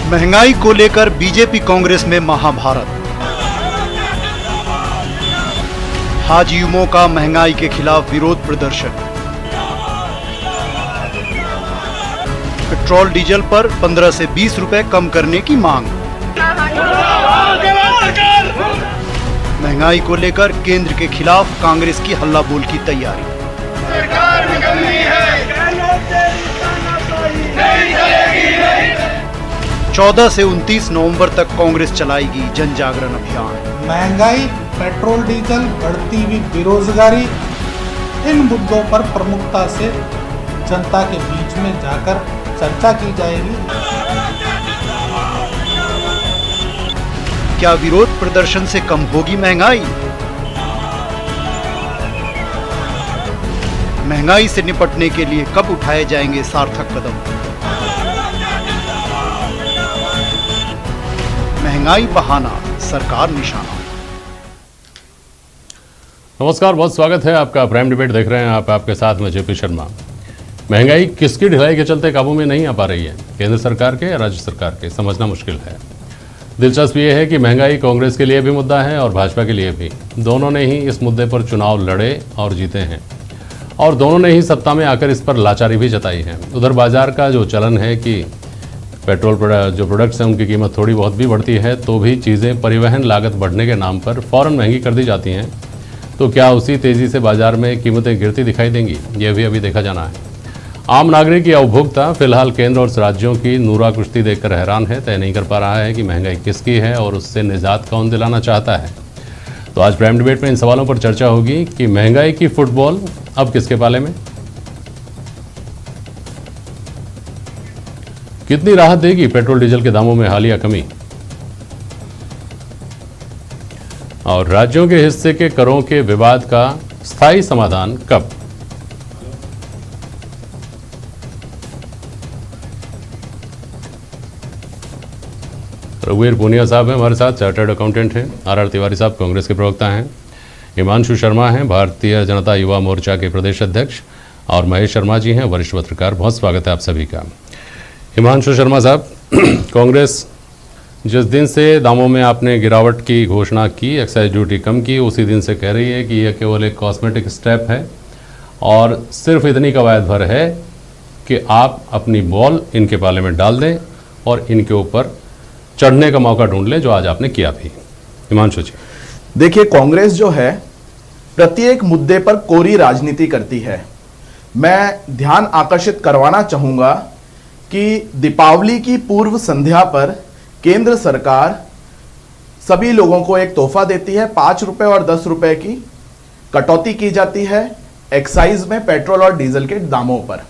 महंगाई को लेकर बीजेपी कांग्रेस में महाभारत। हाजियों का महंगाई के खिलाफ विरोध प्रदर्शन। पेट्रोल डीजल पर 15 से 20 रुपए कम करने की मांग। महंगाई को लेकर केंद्र के खिलाफ कांग्रेस की हल्ला बोल की तैयारी। सरकार निकलनी है, 14 से 29 नवंबर तक कांग्रेस चलाएगी जन जागरण अभियान। महंगाई, पेट्रोल डीजल, बढ़ती हुई बेरोजगारी, इन मुद्दों पर प्रमुखता से जनता के बीच में जाकर चर्चा की जाएगी। क्या विरोध प्रदर्शन से कम होगी महंगाई? महंगाई से निपटने के लिए कब उठाए जाएंगे सार्थक कदम? महंगाई बहाना, सरकार निशाना। नमस्कार, बहुत स्वागत है आपका। प्राइम डिबेट देख रहे हैं आप, आपके साथ में जेपी शर्मा। महंगाई किसकी ढिलाई के चलते काबू में नहीं आ पा रही है, केंद्र सरकार के या राज्य सरकार के, समझना मुश्किल है। दिलचस्प ये है कि महंगाई कांग्रेस के लिए भी मुद्दा है और भाजपा के लिए भी। दोनों ने ही इस मुद्दे पर चुनाव लड़े और जीते हैं और दोनों ने ही सत्ता में आकर इस पर लाचारी भी जताई है। उधर बाजार का जो चलन है कि पेट्रोल जो प्रोडक्ट्स हैं उनकी कीमत थोड़ी बहुत भी बढ़ती है, तो भी चीज़ें परिवहन लागत बढ़ने के नाम पर फ़ौरन महंगी कर दी जाती हैं। तो क्या उसी तेज़ी से बाजार में कीमतें गिरती दिखाई देंगी, यह भी अभी देखा जाना है। आम नागरिक या उपभोक्ता फिलहाल केंद्र और राज्यों की नूरा कुश्ती देखकर हैरान है, तय नहीं कर पा रहा है कि महंगाई किसकी है और उससे निजात कौन दिलाना चाहता है। तो आज प्राइम डिबेट में इन सवालों पर चर्चा होगी कि महंगाई की फुटबॉल अब किसके पाले में, कितनी राहत देगी पेट्रोल डीजल के दामों में हालिया कमी, और राज्यों के हिस्से के करों के विवाद का स्थायी समाधान कब। रघुवीर पूनिया साहब हैं हमारे साथ, चार्टर्ड अकाउंटेंट हैं। आर तिवारी साहब कांग्रेस के प्रवक्ता हैं। हिमांशु शर्मा हैं भारतीय जनता युवा मोर्चा के प्रदेश अध्यक्ष, और महेश शर्मा जी हैं वरिष्ठ पत्रकार। बहुत स्वागत है आप सभी का। हिमांशु शर्मा साहब, कांग्रेस जिस दिन से दामों में आपने गिरावट की घोषणा की, एक्साइज ड्यूटी कम की, उसी दिन से कह रही है कि यह केवल एक कॉस्मेटिक स्टेप है और सिर्फ इतनी कवायद भर है कि आप अपनी बॉल इनके पाले में डाल दें और इनके ऊपर चढ़ने का मौका ढूंढ लें, जो आज आपने किया भी। हिमांशु जी, देखिए, कांग्रेस जो है प्रत्येक मुद्दे पर कोरी राजनीति करती है। मैं ध्यान आकर्षित करवाना चाहूंगा कि दीपावली की पूर्व संध्या पर केंद्र सरकार सभी लोगों को एक तोहफा देती है। 5 रुपए और 10 रुपए की कटौती की जाती है एक्साइज में पेट्रोल और डीजल के दामों पर।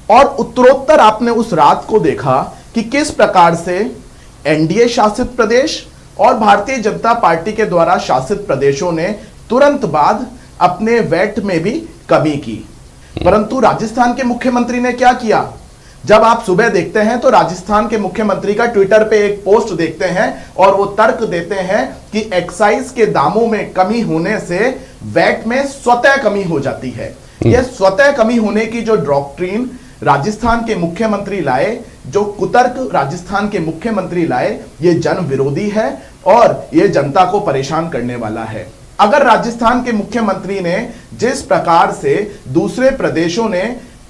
और उत्तरोत्तर आपने उस रात को देखा कि किस प्रकार से एनडीए शासित प्रदेश और भारतीय जनता पार्टी के द्वारा शासित प्रदेशों ने तुरंत बाद अपने वैट में भी कमी की। परंतु राजस्थान के मुख्यमंत्री ने क्या किया? जब आप सुबह देखते हैं तो राजस्थान के मुख्यमंत्री का ट्विटर पे एक पोस्ट देखते हैं और वो तर्क देते हैं कि एक्साइज के दामों में कमी होने से वैट में स्वतः कमी हो जाती है। यह स्वतः कमी होने की जो डॉक्ट्रिन राजस्थान के मुख्यमंत्री लाए, जो कुतर्क राजस्थान के मुख्यमंत्री लाए, ये जन विरोधी है और ये जनता को परेशान करने वाला है। अगर राजस्थान के मुख्यमंत्री ने जिस प्रकार से दूसरे प्रदेशों ने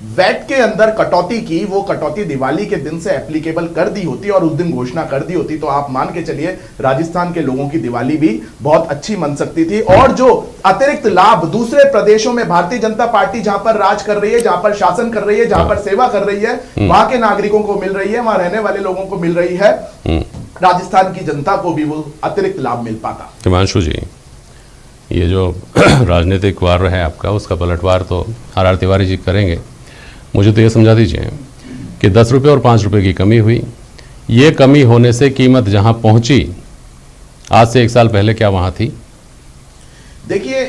वैट के अंदर कटौती की, वो कटौती दिवाली के दिन से एप्लीकेबल कर दी होती और उस दिन घोषणा कर दी होती, तो आप मान के चलिए राजस्थान के लोगों की दिवाली भी बहुत अच्छी मन सकती थी। और जो अतिरिक्त लाभ दूसरे प्रदेशों में भारतीय जनता पार्टी जहां पर राज कर रही है, जहां पर शासन कर रही है, जहां पर सेवा कर रही है, वहां के नागरिकों को मिल रही है, वहां रहने वाले लोगों को मिल रही है, राजस्थान की जनता को भी वो अतिरिक्त लाभ मिल पाता। हिमांशु जी, ये जो राजनीतिक वार है आपका, उसका पलटवार तो आर तिवारी जी करेंगे। मुझे तो ये समझा दीजिए कि 10 रुपये और 5 रुपये की कमी हुई, ये कमी होने से कीमत जहां पहुंची आज से 1 साल पहले, क्या वहां थी? देखिए,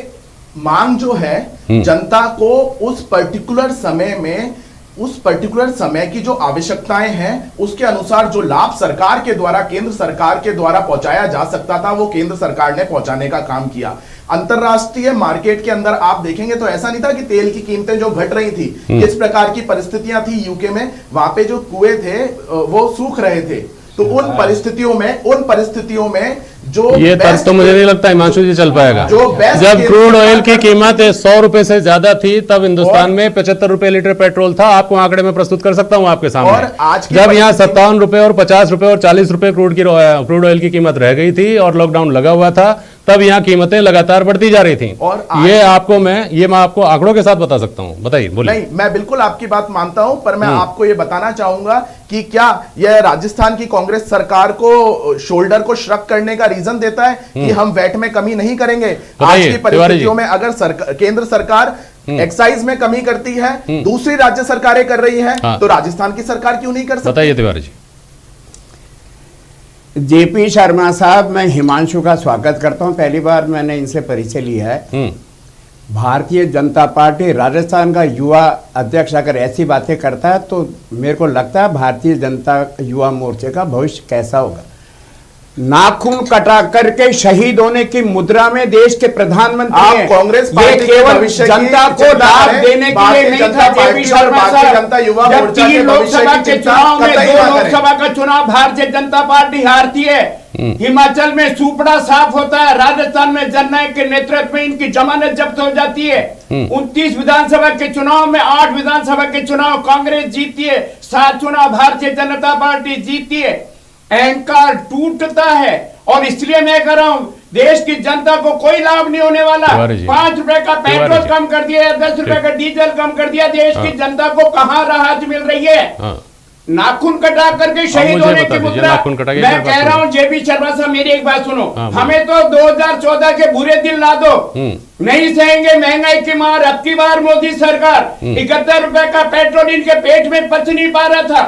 मांग जो है जनता को उस पर्टिकुलर समय में, उस पर्टिकुलर समय की जो आवश्यकताएं हैं उसके अनुसार जो लाभ सरकार के द्वारा, केंद्र सरकार के द्वारा पहुंचाया जा सकता था, वो केंद्र सरकार ने पहुंचाने का काम किया। अंतरराष्ट्रीय मार्केट के अंदर आप देखेंगे तो ऐसा नहीं था कि तेल की कीमतें जो घट रही थी, किस प्रकार की परिस्थितियां थी यूके में, वहां पे जो कुएं थे वो सूख रहे थे, तो उन परिस्थितियों में जो ये तर्क तो मुझे नहीं लगता हिमांशु जी चल पाएगा। जब क्रूड ऑयल की कीमत 100 रुपए से ज्यादा थी तब हिंदुस्तान में 75 रुपए लीटर पेट्रोल था। आपको आंकड़े में प्रस्तुत कर सकता हूं आपके और सामने। आज की जब यहाँ 57 रुपए और 50 रुपए और 40 रुपए क्रूड ऑयल की कीमत रह गई थी और लॉकडाउन लगा हुआ था, तब यहाँ कीमतें लगातार बढ़ती जा रही थी। और मैं आपको आंकड़ों के साथ बता सकता हूं। बताइए, बोलिए। नहीं, मैं बिल्कुल आपकी बात मानता हूं, पर मैं आपको यह बताना चाहूंगा कि क्या यह राजस्थान की कांग्रेस सरकार को शोल्डर को श्रग करने का रीजन देता है कि हम वैट में कमी नहीं करेंगे? आज की परिस्थितियों में अगर केंद्र सरकार एक्साइज में कमी करती है, दूसरी राज्य सरकारें कर रही हैं, तो राजस्थान की सरकार क्यों नहीं कर सकती? बताइए तिवारी जी। जेपी शर्मा साहब, मैं हिमांशु का स्वागत करता हूं। पहली बार मैंने इनसे परिचय लिया है। भारतीय जनता पार्टी राजस्थान का युवा अध्यक्ष अगर ऐसी बातें करता है तो मेरे को लगता है भारतीय जनता युवा मोर्चे का भविष्य कैसा होगा। नाखून कटा करके शहीद होने की मुद्रा में देश के प्रधानमंत्री हैं। कांग्रेस पार्टी केवल जनता को लाभ देने के लिए नहीं था। जेपी शर्मा साहब, जब 3 लोकसभा के चुनाव में 2 लोकसभा का चुनाव भारतीय जनता पार्टी हारती है, हिमाचल में सुपड़ा साफ होता है, राजस्थान में जननायक के नेतृत्व में इनकी जमानत जब्त हो जाती है, 29 विधानसभा के चुनाव में 8 विधानसभा के चुनाव कांग्रेस जीतती है, 7 चुनाव भारतीय जनता पार्टी जीतती है, अहंकार टूटता है। और इसलिए मैं कह रहा हूं, देश की जनता को कोई लाभ नहीं होने वाला। 5 रुपए का पेट्रोल कम कर दिया, 10 रुपए का डीजल कम कर दिया, देश की जनता को कहां राहत मिल रही है? नाखून कटा करके शहीद होने की मुद्रा। मैं कह रहा हूं जेपी शर्मा साहब, मेरी एक बात सुनो। हमें तो 2014 के बुरे दिन ला दो, नहीं सहेंगे महंगाई की मार। अब की बार मोदी सरकार 71 रुपए का पेट्रोल इनके पेट में पच नहीं पा रहा था।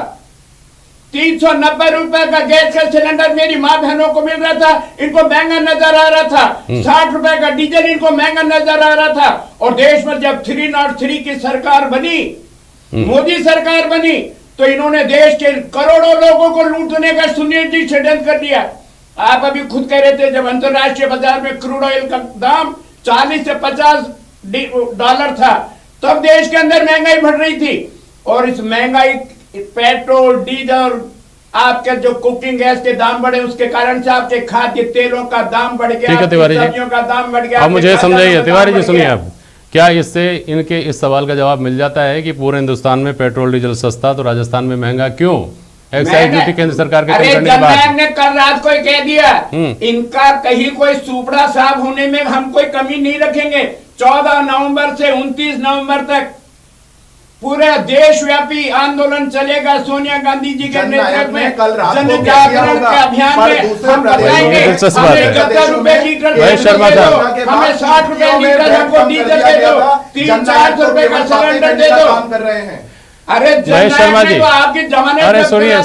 390 रुपए का गैस का सिलेंडर मेरी माँ बहनों को मिल रहा था, इनको महंगा नजर आ रहा था। 60 रुपए का डीजल इनको महंगा नजर आ रहा था। और देश में जब 303 की सरकार बनी, मोदी सरकार बनी, तो इन्होंने देश के करोड़ों लोगों को लूटने का सुनिश्चित षड्यंत्र कर दिया। आप अभी खुद कह रहे थे, जब अंतरराष्ट्रीय बाजार में क्रूड ऑयल का दाम 40 से 50 डॉलर था, तब देश के अंदर महंगाई बढ़ रही थी। और इस महंगाई, पेट्रोल, डीजल, आपके जो कुकिंग गैस के दाम बढ़े, उसके कारण से आपके खाद्य तेलों का दाम बढ़ गया, सब्जियों का दाम बढ़ गया। अब मुझे समझाइए तिवारी जी, सुनिए आप, क्या इससे इनके इस सवाल का जवाब मिल जाता है कि पूरे हिंदुस्तान में पेट्रोल डीजल सस्ता तो राजस्थान में महंगा क्यों? एक्साइज ड्यूटी केंद्र सरकार के कम करने के बाद ने कल रात को कह दिया, इनका कहीं कोई सुपड़ा साफ होने में हम कोई कमी नहीं रखेंगे। 14 नवंबर से 29 नवंबर तक पूरे देशव्यापी आंदोलन चलेगा। सोनिया गांधी जी के नेतृत्व में जन जागरण के अभियान में हम बताएंगे, हमें 71 रुपए लीटर हमें 60 रुपए लीटर हमको डीजल दे दो, 300-400 रुपए का सिलेंडर दे दो। अरे महेश शर्मा जी, आपकी जमानत, अरे सुनिए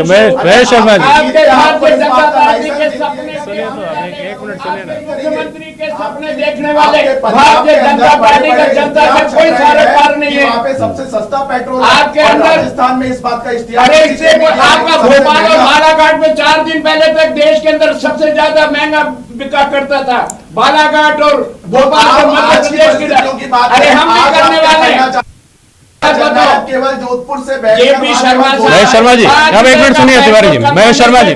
महेश शर्मा जी, आपके भारतीय जनता पार्टी के सपने, मुख्यमंत्री के सपने देखने वाले भारतीय जनता पार्टी का जनता का कोई सरोकार नहीं है। वहाँ पे सबसे सस्ता पेट्रोल आपके अंदर राजस्थान में इस बात का इश्तिहार। अरे इससे आपका भोपाल और बालाघाट में 4 दिन पहले तक देश के अंदर सबसे ज्यादा महंगा बिका करता था। बालाघाट और भोपाल और मध्य प्रदेश की बात, अरे हम भी करने वाले हैं। केवल जोधपुर से जेपी शर्मा महेश शर्मा जी, अब एक मिनट सुनिए तिवारी जी। महेश शर्मा जी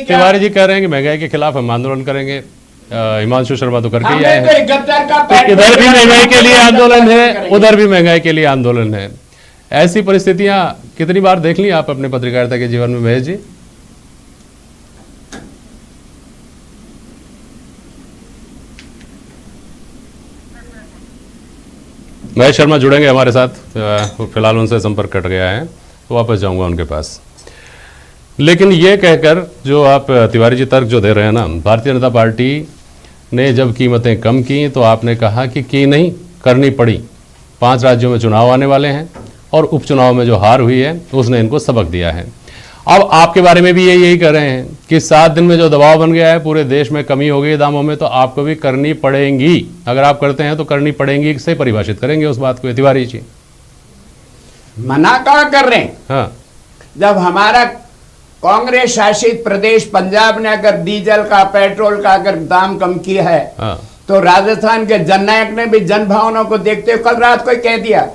तिवारी जी कह रहे हैं कि महंगाई के खिलाफ हम आंदोलन करेंगे। हिमांशु शर्मा तो करके ही आए हैं। इधर भी महंगाई के लिए आंदोलन है, उधर भी महंगाई के लिए आंदोलन है। ऐसी परिस्थितियां कितनी बार देख ली आप अपने पत्रकारिता के जीवन में महेश जी? महेश शर्मा जुड़ेंगे हमारे साथ, फिलहाल उनसे संपर्क कट गया है, तो वापस जाऊंगा उनके पास। लेकिन ये कहकर जो आप तिवारी जी तर्क जो दे रहे हैं ना, भारतीय जनता पार्टी ने जब कीमतें कम की तो आपने कहा कि नहीं, करनी पड़ी। 5 राज्यों में चुनाव आने वाले हैं और उपचुनाव में जो हार हुई है उसने इनको सबक दिया है। अब आपके बारे में भी यही कह रहे हैं कि 7 दिन में जो दबाव बन गया है, पूरे देश में कमी हो गई दामों में, तो आपको भी करनी पड़ेगी। अगर आप करते हैं तो करनी पड़ेगी से परिभाषित करेंगे उस बात को तिवारी जी। मना कहाँ कर रहे हैं? हाँ, जब हमारा कांग्रेस शासित प्रदेश पंजाब ने अगर डीजल का, पेट्रोल का अगर दाम कम किया है, हाँ, तो राजस्थान के जननायक ने भी जनभावनाओं को देखते हुए कल रात को कह दिया,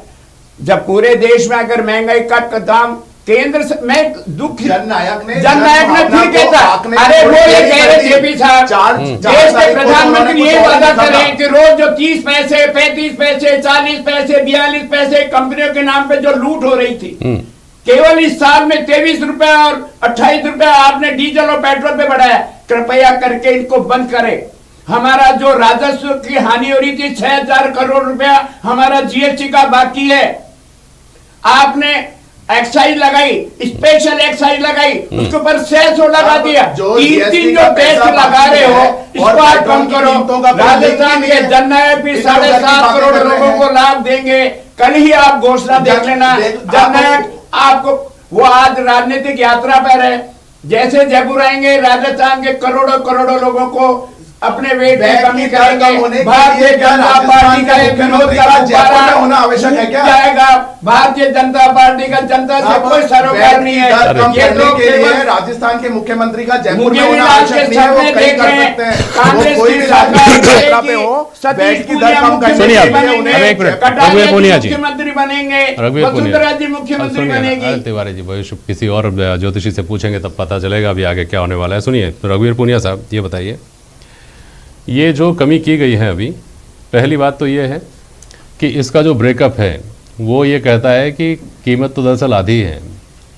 जब पूरे देश में अगर महंगाई का दाम मैं दुख जननायक ने फिर कहता, अरे वो ये कह रहे जेपी साहब, देश के प्रधानमंत्री ये वादा करें कि रोज जो 30 पैसे 35 पैसे 40 पैसे 42 पैसे कंपनियों के नाम पे जो लूट हो रही थी, केवल इस साल में 23 रुपए और 28 रुपए आपने डीजल और पेट्रोल पे बढ़ाया। कृपया करके इनको बंद करें। हमारा जो राजस्व की हानि हो रही थी 6000 करोड़ रुपया हमारा जीएसटी का बाकी है। आपने एक्साइज लगाई, स्पेशल एक्साइज लगाई, उसके ऊपर सेस लगा दिया। तीन जो टैक्स लगा रहे हो इसको आप कम करो। राजस्थान के जननायक भी 7.5 करोड़ लोगों को लाभ देंगे। कल ही आप घोषणा देख लेना। जननायक आपको वो आज राजनीतिक यात्रा पर है, जैसे जयपुर आएंगे राजस्थान के करोड़ों करोड़ों लोगों को अपने वेट में कमी करेंगे। भारतीय जनता पार्टी का एक विरोध का होना आवश्यक है क्या? जाएगा। भारतीय जनता पार्टी का जनता से कोई सरोकार नहीं है। ये लोग के लिए राजस्थान के मुख्यमंत्री का जयपुर में होना आवश्यक नहीं है। वो कहीं कर सकते हैं। कांग्रेस कोई भी राजनीतिक पे हो, बैठ की दर कम कर सुनिए आप, एक मिनट, रघुवीर पूनिया जी मुख्यमंत्री बनेंगे, रघुवीर वसुंधरा जी मुख्यमंत्री बनेगी। तिवारी जी भविष्य किसी और ज्योतिषी से पूछेंगे तब पता चलेगा अभी आगे क्या होने वाला है। सुनिए रघुवीर पूनिया साहब, ये बताइए, ये जो कमी की गई है अभी, पहली बात तो ये है कि इसका जो ब्रेकअप है वो ये कहता है कि कीमत तो दरअसल आधी है,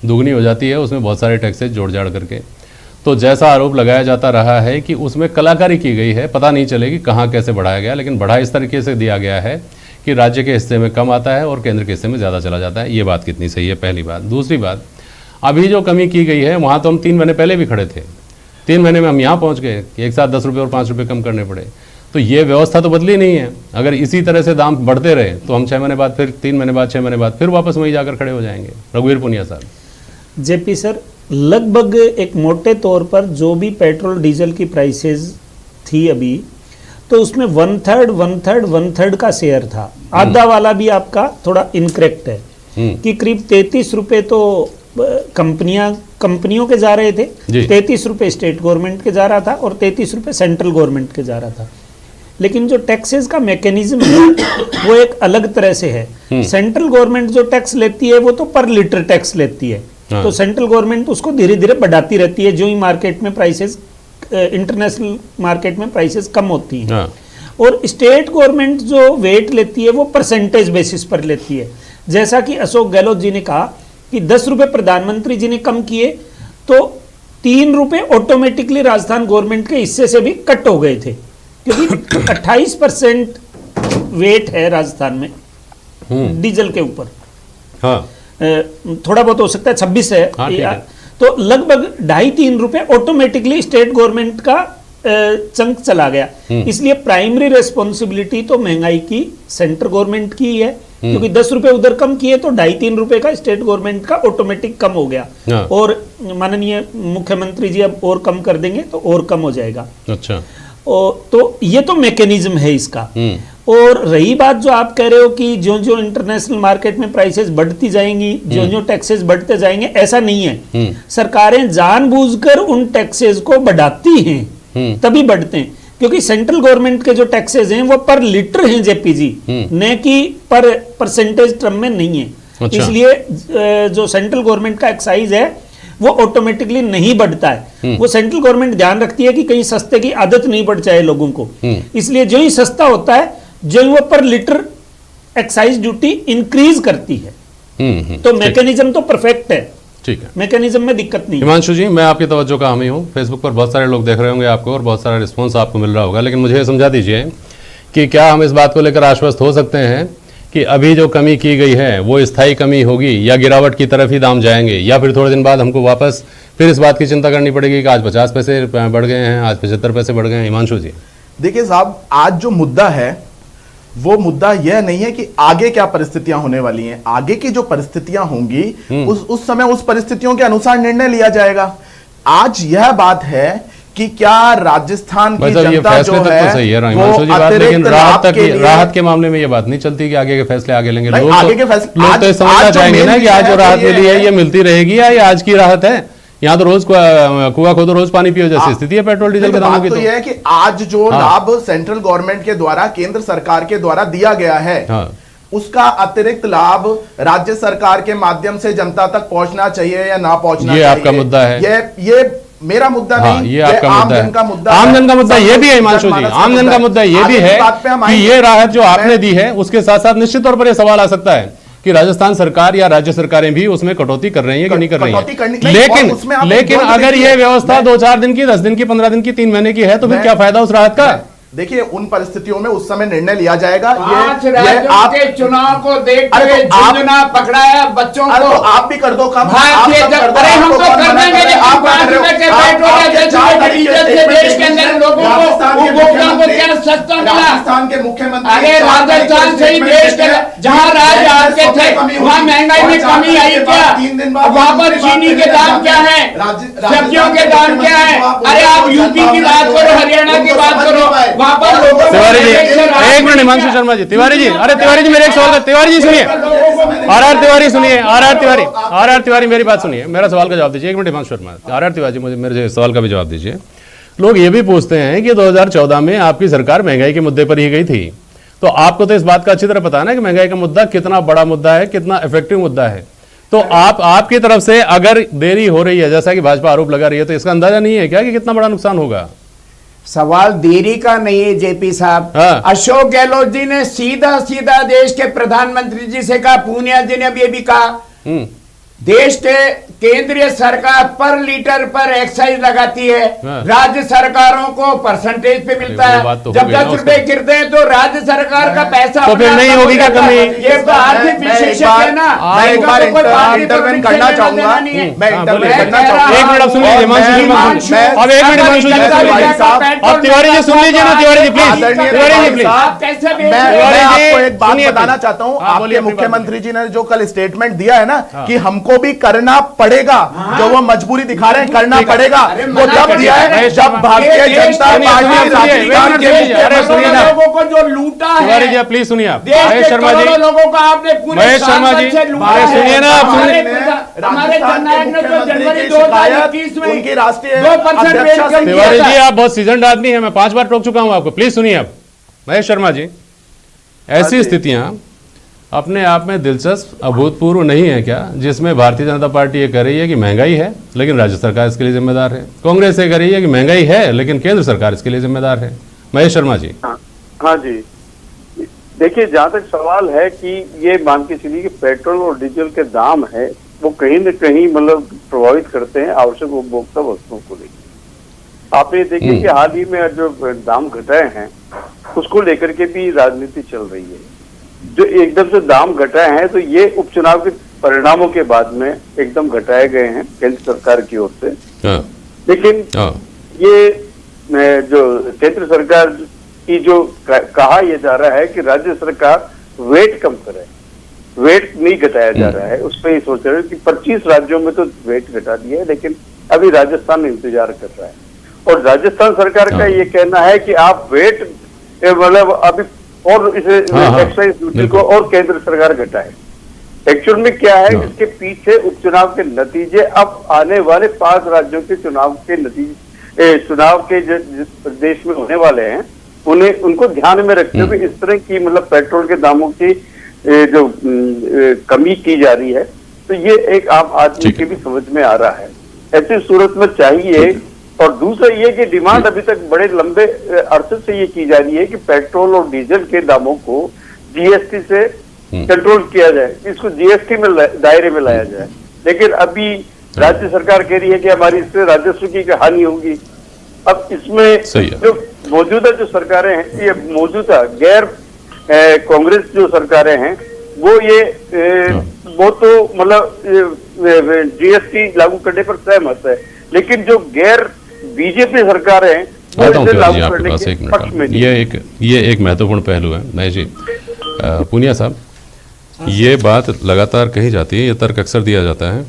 दुगनी हो जाती है, उसमें बहुत सारे टैक्सेस जोड़ जाड़ करके। तो जैसा आरोप लगाया जाता रहा है कि उसमें कलाकारी की गई है, पता नहीं चलेगी कहाँ कैसे बढ़ाया गया, लेकिन बढ़ा इस तरीके से दिया गया है कि राज्य के हिस्से में कम आता है और केंद्र के हिस्से में ज़्यादा चला जाता है। ये बात कितनी सही है, पहली बात। दूसरी बात, अभी जो कमी की गई है वहाँ तो हम 3 महीने पहले भी खड़े थे, 3 महीने में हम यहाँ पहुँच गए कि एक साथ 10 रुपये और 5 रुपये कम करने पड़े। तो ये व्यवस्था तो बदली नहीं है। अगर इसी तरह से दाम बढ़ते रहे तो हम 6 महीने बाद, फिर 3 महीने बाद, 6 महीने बाद फिर वापस वहीं जाकर खड़े हो जाएंगे। रघुवीर पूनिया साहब। जेपी सर, लगभग एक मोटे तौर पर जो भी पेट्रोल डीजल की प्राइसेस थी अभी, तो उसमें 1/3 का शेयर था। आधा वाला भी आपका थोड़ा इनकरेक्ट है कि करीब 33 रुपये तो कंपनियों के जा रहे थे, 33 रुपये स्टेट गवर्नमेंट के जा रहा था और 33 रुपये सेंट्रल गवर्नमेंट के जा रहा था। लेकिन जो टैक्सेस का मैकेनिज्म है वो एक अलग तरह से है। सेंट्रल गवर्नमेंट जो टैक्स लेती है वो तो पर लीटर टैक्स लेती है। तो सेंट्रल गवर्नमेंट उसको धीरे धीरे बढ़ाती रहती है जो ही मार्केट में प्राइसेस, इंटरनेशनल मार्केट में प्राइसेस कम होती हैं। और स्टेट गवर्नमेंट जो वेट लेती है वो परसेंटेज बेसिस पर लेती है। जैसा कि अशोक गहलोत जी ने कहा कि 10 रुपये प्रधानमंत्री जी ने कम किए तो 3 रुपये ऑटोमेटिकली राजस्थान गवर्नमेंट के हिस्से से भी कट हो गए थे, क्योंकि 28% वेट है राजस्थान में डीजल के ऊपर। हाँ। थोड़ा बहुत हो सकता है 26 है। हाँ, तो लगभग 2.5-3 रुपये ऑटोमेटिकली स्टेट गवर्नमेंट का चंक चला गया। इसलिए प्राइमरी रेस्पॉन्सिबिलिटी तो महंगाई की सेंट्रल गवर्नमेंट की है, क्योंकि 10 रुपए उधर कम किए तो 2.5-3 रुपए का स्टेट गवर्नमेंट का ऑटोमेटिक कम हो गया। और माननीय मुख्यमंत्री जी अब और कम कर देंगे तो और कम हो जाएगा। अच्छा। तो ये तो मैकेनिज्म है इसका। और रही बात जो आप कह रहे हो कि जो जो इंटरनेशनल मार्केट में प्राइसेस बढ़ती जाएंगी, जो जो टैक्सेस बढ़ते जाएंगे, ऐसा नहीं है। सरकारें जानबूझकर उन टैक्सेस को बढ़ाती हैं, तभी बढ़ते हैं, क्योंकि सेंट्रल गवर्नमेंट के जो टैक्सेस हैं वो पर लीटर हैं जेपीजी, न कि पर परसेंटेज टर्म में नहीं है। अच्छा। इसलिए जो सेंट्रल गवर्नमेंट का एक्साइज है वो ऑटोमेटिकली नहीं बढ़ता है। वो सेंट्रल गवर्नमेंट ध्यान रखती है कि कहीं सस्ते की आदत नहीं पड़ जाए लोगों को। इसलिए जो ही सस्ता होता है जो ही वो पर लीटर एक्साइज ड्यूटी इंक्रीज करती है। तो मैकेनिज्म तो परफेक्ट है। ठीक है, मैकेनिज्म में दिक्कत नहीं। हिमांशु जी, मैं आपकी तवज्जो का हामी हूँ। फेसबुक पर बहुत सारे लोग देख रहे होंगे आपको और बहुत सारा रिस्पॉन्स आपको मिल रहा होगा, लेकिन मुझे ये समझा दीजिए कि क्या हम इस बात को लेकर आश्वस्त हो सकते हैं कि अभी जो कमी की गई है वो स्थायी कमी होगी या गिरावट की तरफ ही दाम जाएंगे, या फिर थोड़े दिन बाद हमको वापस फिर इस बात की चिंता करनी पड़ेगी कि आज 50 पैसे बढ़ गए हैं, आज 75 पैसे बढ़ गए हैं? हिमांशु जी, देखिए साहब, आज जो मुद्दा है वो मुद्दा यह नहीं है कि आगे क्या परिस्थितियां होने वाली हैं। आगे की जो परिस्थितियां होंगी उस समय उस परिस्थितियों के अनुसार निर्णय लिया जाएगा। आज यह बात है कि क्या राजस्थान की जनता जो है तो सही है वो लेकिन राहत के मामले में ये बात नहीं चलती कि आगे के फैसले आगे लेंगे। लोग तो समझना चाहेंगे ना कि आज जो राहत मिली है ये मिलती रहेगी या ये आज की राहत है। यहाँ तो रोज कुआ खोदो रोज पानी पियो जैसी स्थिति है पेट्रोल डीजल के दामों की। तो यह है कि आज जो लाभ सेंट्रल गवर्नमेंट के द्वारा, केंद्र सरकार के द्वारा दिया गया है, उसका अतिरिक्त लाभ राज्य सरकार के माध्यम से जनता तक पहुंचना चाहिए या ना पहुंचना चाहिए, ये आपका मुद्दा है। ये मेरा मुद्दा हाँ, नहीं, ये आपका आम मुद्दा जन का मुद्दा है। है। आम जन का मुद्दा ये भी है हिमांशु जी, आम जन का मुद्दा ये भी है कि ये राहत जो आपने दी है उसके साथ साथ निश्चित तौर पर यह सवाल आ सकता है कि राजस्थान सरकार या राज्य सरकारें भी उसमें कटौती कर रही है कि नहीं कर रही है। लेकिन अगर ये व्यवस्था 2-4 दिन की, 10 दिन की, 15 दिन की, 3 महीने की है तो फिर क्या फायदा उस राहत का? देखिए, उन परिस्थितियों में उस समय निर्णय लिया जाएगा। ये आपके चुनाव को देखते हुए झुंझुना पकड़ाया बच्चों को, आप भी कर दो काम। अरे हम तो कर देंगे, लेकिन 5 रुपए के पेट्रोल या 10 रुपए के डीजल से देश के अंदर लोगों को, उपभोक्ताओं को क्या सस्ता मिला? राजस्थान के मुख्यमंत्री, अरे राजस्थान से ही देश के जहाँ राज्य आपके थे वहाँ महंगाई में कमी आई क्या? वहाँ पर चीनी के दाम क्या है, सब्जियों के दाम क्या है? अरे आप यूपी की बात करो, हरियाणा की बात करो, तिवारी जी एक मिनट, हिमांशु शर्मा जी, तिवारी जी, अरे तिवारी जी मेरे एक सवाल का, तिवारी जी सुनिए, आर तिवारी सुनिए, आर तिवारी मेरी बात सुनिए, मेरा सवाल का जवाब दीजिए। एक मिनट हिमांशु शर्मा, आर तिवारी जी मुझे मेरे सवाल का भी जवाब दीजिए। लोग ये भी पूछते हैं कि 2014 में आपकी सरकार महंगाई के मुद्दे पर ही गई थी, तो आपको तो इस बात का अच्छी तरह पता है ना कि महंगाई का मुद्दा कितना बड़ा मुद्दा है, कितना इफेक्टिव मुद्दा है। तो आपकी तरफ से अगर देरी हो रही है, जैसा कि भाजपा आरोप लगा रही है, तो इसका अंदाजा नहीं है क्या कि कितना बड़ा नुकसान होगा? सवाल देरी का नहीं है जेपी साहब। हाँ। अशोक गहलोत जी ने सीधा सीधा देश के प्रधानमंत्री जी से कहा, पूनिया जी ने भी कहा, देश के केंद्रीय सरकार पर लीटर पर एक्साइज लगाती है, राज्य सरकारों को परसेंटेज पे मिलता है। जब 10 रुपए गिरते हैं तो राज्य सरकार का पैसा तो फिर नहीं होगी क्या कमी? ये तो आर्थिक विशेषज्ञ है ना। मैं एक बार इंटरवेन करना चाहूंगा, मैं इंटरवेन करना चाहूंगा। एक मिनट सुनिए हिमांशु, अब एक मिनट हिमांशु जी, अब तिवारी जी सुन लीजिए ना, तिवारी जी प्लीज, तिवारी जी प्लीज। मैं आपको एक बात बताना चाहता हूं, आपके मुख्यमंत्री जी ने जो कल स्टेटमेंट दिया है ना कि हमको भी करना पड़ेगा, जो वो मजबूरी दिखा रहे हैं, करना पड़ेगा, वो जब दिया है जब भारतीय जनता पार्टी लोगों को जो लूटा है। तिवारी जी प्लीज सुनिए, आप महेश शर्मा जी, लोगों को आपने महेश शर्मा जी सुनिए ना, आप सुनिए। हमारे जननायक ने तो जनवरी 2021 में उनकी राष्ट्रीय 2% तिवारी जी आप बहुत सीजन आदमी है, मैं 5 बार टोक चुका हूं आपको, प्लीज सुनिए आप। महेश शर्मा जी, ऐसी स्थितियां अपने आप में दिलचस्प अभूतपूर्व नहीं है क्या, जिसमें भारतीय जनता पार्टी ये कह रही है कि महंगाई है लेकिन राज्य सरकार इसके लिए जिम्मेदार है, कांग्रेस ये कह रही है कि महंगाई है लेकिन केंद्र सरकार इसके लिए जिम्मेदार है? महेश शर्मा जी। हाँ जी, देखिए, जहाँ तक सवाल है कि ये मान के चलिए कि पेट्रोल और डीजल के दाम है वो कहीं न कहीं मतलब प्रभावित करते हैं आवश्यक उपभोक्ता वस्तुओं को लेकर। आपने देखिए कि हाल ही में जो दाम घटाए हैं उसको लेकर के भी राजनीति चल रही है। जो एकदम से दाम घटाए हैं तो ये उपचुनाव के परिणामों के बाद में एकदम घटाए गए हैं केंद्र सरकार की ओर से। लेकिन ये जो केंद्र सरकार की जो कहा यह जा रहा है कि राज्य सरकार वेट कम करे, वेट नहीं घटाया जा रहा है, उस पर ही सोच रहे हैं कि 25 राज्यों में तो वेट घटा दिया है, लेकिन अभी राजस्थान इंतजार कर रहा है। और राजस्थान सरकार का ये कहना है कि आप वेट मतलब अभी और इसे एक्साइज ड्यूटी को और केंद्र सरकार घटाए। एक्चुअल में क्या है, इसके पीछे उपचुनाव के नतीजे अब आने वाले 5 राज्यों के चुनाव के नतीजे, चुनाव के जो प्रदेश में होने वाले हैं उनको ध्यान में रखते हुए इस तरह की मतलब पेट्रोल के दामों की जो कमी की जा रही है, तो ये एक आम आदमी के भी समझ में आ रहा है। ऐसी सूरत में चाहिए। और दूसरा ये कि डिमांड अभी तक बड़े लंबे अरसे से ये की जा रही है कि पेट्रोल और डीजल के दामों को जीएसटी से कंट्रोल किया जाए, इसको जीएसटी में दायरे में लाया जाए। लेकिन अभी राज्य सरकार कह रही है कि हमारी इससे राजस्व की हानि होगी। अब इसमें जो मौजूदा जो सरकारें हैं, ये मौजूदा गैर कांग्रेस जो सरकारें हैं वो तो मतलब जीएसटी लागू करने पर सहमत है, लेकिन जो गैर बीजेपी सरकार है वो इसे लागू करने के पक्ष में नहीं। ये एक महत्वपूर्ण पहलू है महेश जी। पूनिया साहब, ये बात लगातार कही जाती है, ये तर्क अक्सर दिया जाता है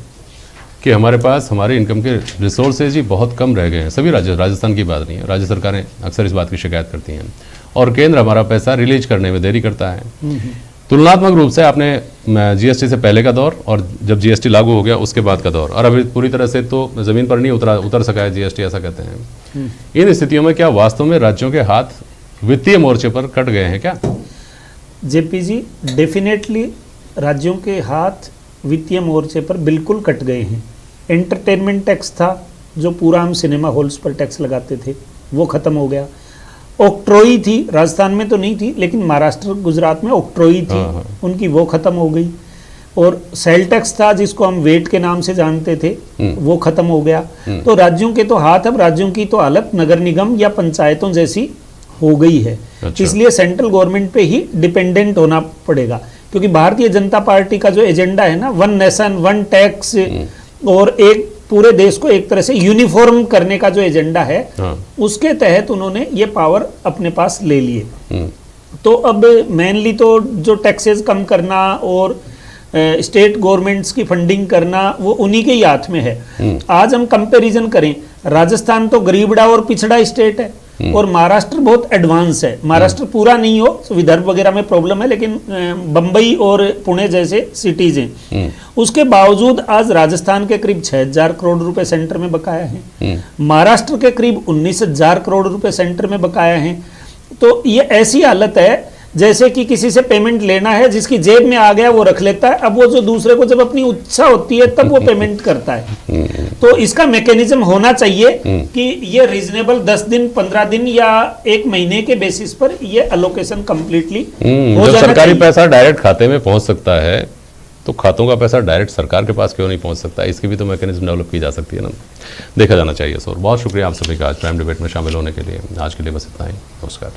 कि हमारे पास हमारे इनकम के रिसोर्सेज ही बहुत कम रह गए हैं। सभी राजस्थान की बात नहीं है, राज्य सरकारें अक्सर इस बात की शिकायत करती हैं और केंद्र हमारा पैसा रिलीज करने में देरी करता है। तुलनात्मक रूप से आपने जीएसटी से पहले का दौर और जब जीएसटी लागू हो गया उसके बाद का दौर, और अभी पूरी तरह से तो ज़मीन पर नहीं उतर सका है जीएसटी, ऐसा कहते हैं। इन स्थितियों में क्या वास्तव में राज्यों के हाथ वित्तीय मोर्चे पर कट गए हैं क्या? जेपी जी, डेफिनेटली राज्यों के हाथ वित्तीय मोर्चे पर बिल्कुल कट गए हैं। एंटरटेनमेंट टैक्स था जो पूरा हम सिनेमा हॉल्स पर टैक्स लगाते थे, वो खत्म हो गया। ऑक्ट्रोई थी, राजस्थान में तो नहीं थी लेकिन महाराष्ट्र गुजरात में ऑक्ट्रोई थी, उनकी वो खत्म हो गई। और सेल टैक्स था जिसको हम वेट के नाम से जानते थे, वो खत्म हो गया। तो राज्यों के तो हाथ, अब राज्यों की तो हालत नगर निगम या पंचायतों जैसी हो गई है। अच्छा। इसलिए सेंट्रल गवर्नमेंट पे ही डिपेंडेंट होना पड़ेगा, क्योंकि भारतीय जनता पार्टी का जो एजेंडा है ना, वन नेशन वन टैक्स, और एक पूरे देश को एक तरह से यूनिफॉर्म करने का जो एजेंडा है, उसके तहत उन्होंने ये पावर अपने पास ले लिए। तो अब मेनली तो जो टैक्सेस कम करना और स्टेट गवर्नमेंट्स की फंडिंग करना, वो उन्हीं के ही हाथ में है। आज हम कंपैरिजन करें, राजस्थान तो गरीबड़ा और पिछड़ा स्टेट है और महाराष्ट्र बहुत एडवांस है। महाराष्ट्र पूरा नहीं हो, विदर्भ वगैरह में प्रॉब्लम है, लेकिन बंबई और पुणे जैसे सिटीज हैं। उसके बावजूद आज राजस्थान के करीब 6,000 करोड़ रुपए सेंटर में बकाया है, महाराष्ट्र के करीब 19,000 करोड़ रुपए सेंटर में बकाया है। तो ये ऐसी हालत है जैसे कि किसी से पेमेंट लेना है, जिसकी जेब में आ गया वो रख लेता है, अब वो जो दूसरे को जब अपनी इच्छा होती है तब वो पेमेंट करता है। तो इसका मैकेनिज्म होना चाहिए कि ये रीजनेबल 10 दिन 15 दिन या 1 महीने के बेसिस पर ये अलोकेशन कंप्लीटली हो जब जाना सरकारी चाहिए। पैसा डायरेक्ट खाते में पहुंच सकता है तो खातों का पैसा डायरेक्ट सरकार के पास क्यों नहीं पहुंच सकता? इसकी भी तो मैकेनिज्म डेवलप की जा सकती है ना, देखा जाना चाहिए। सर बहुत शुक्रिया आप सभी का आज प्राइम डिबेट में शामिल होने के लिए। आज के लिए बस इतना ही, नमस्कार।